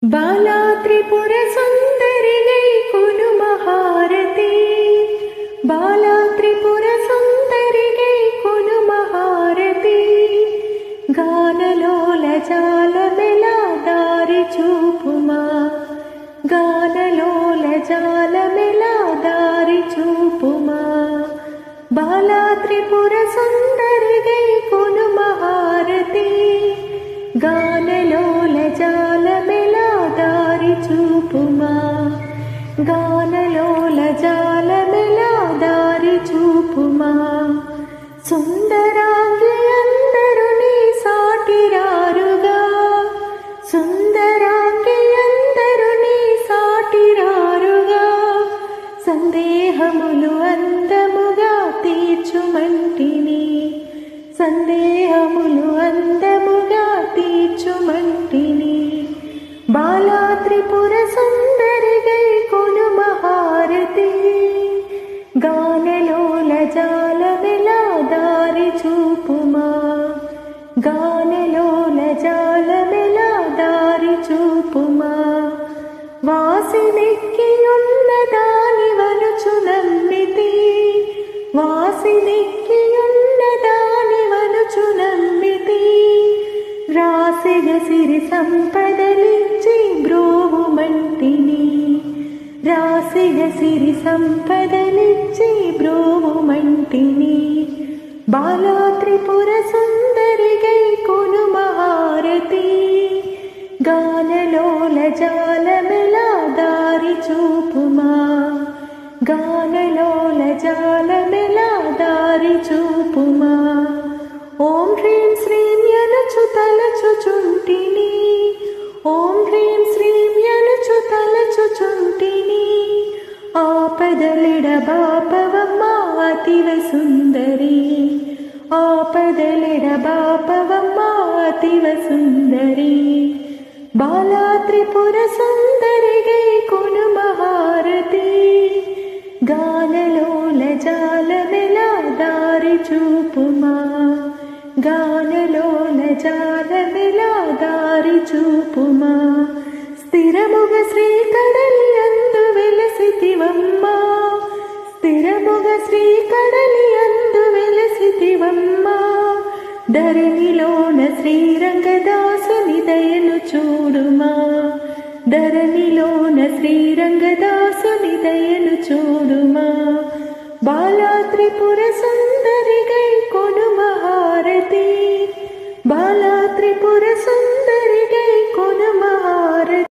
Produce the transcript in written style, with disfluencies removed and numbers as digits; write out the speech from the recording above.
बाला त्रिपुर सुंदरी गई कुनु महारती। बाला त्रिपुर सुंदरी गई कुनु महारती। गानलोल जाल मेला दारी चूपुमा। गानलोल जाल मेला दारी चूपुमा। बाला त्रिपुर सुंदरी गई कुनु महारती। गानलोल जाल मेला दारी चूपुमा। गानलोल जाल मेला दारी चूपुमा। सुंदरांगी अंदरु नी साटिरारुगा। सुंदरांगी अंदरु नी साटिरारुगा। संदेहमुलु अंदमुगा तीर्चुमंटिनी। संदेहमुलु अंदमुगा तीर्चुमंटिनी। बाला त्रिपुर सुंदरी गई कुनु महारती। गानलोल जाल मेला दारी चूपुमा। गानलोल जाल मेला दारी चूपुमा। वासिनिक्कियुन्नदानि वनुचु नम्मिति। वासिनिक्कियुन्नदानि वनुचु नम्मिति। रासिग सिरि संपदलिच्చి ब्रोवुमंटिनि। रासिग सिरि संपदलिच्చి ब्रोवुमंटिनि। बाला त्रिपुर सुंदरी गई कुनु महारती। गानलोल जाल मेला दारी चूपुमा। गानलोल जाल मेला दारी चूपुमा। ओम ह्रीं श्रीं यनुचु तलचुचुंटिनि। ओम ह्रीं श्रीं यनुचु तलचुचुंटिनि। आपदलिडबापवम्मा अतीव सुंदरी। आपदलिडबापवम्मा अतीव सुंदरी। बाला त्रिपुर सुंदरी गई कुनु महारती। गानलोल जाल मेला दारी चूपुमा। गानलोल जाल मेला दारी चूपुमा। स्थिरमुग श्रीकडलियंदु वेलसितिवम्मा। स्थिरमुग श्रीकडलियंदु वेलसितिवम्मा। ధరణిలోన శ్రీరంగదాసుని దయను చూడుమా. ధరణిలోన శ్రీరంగదాసుని దయను చూడుమా. బాలా త్రిపుర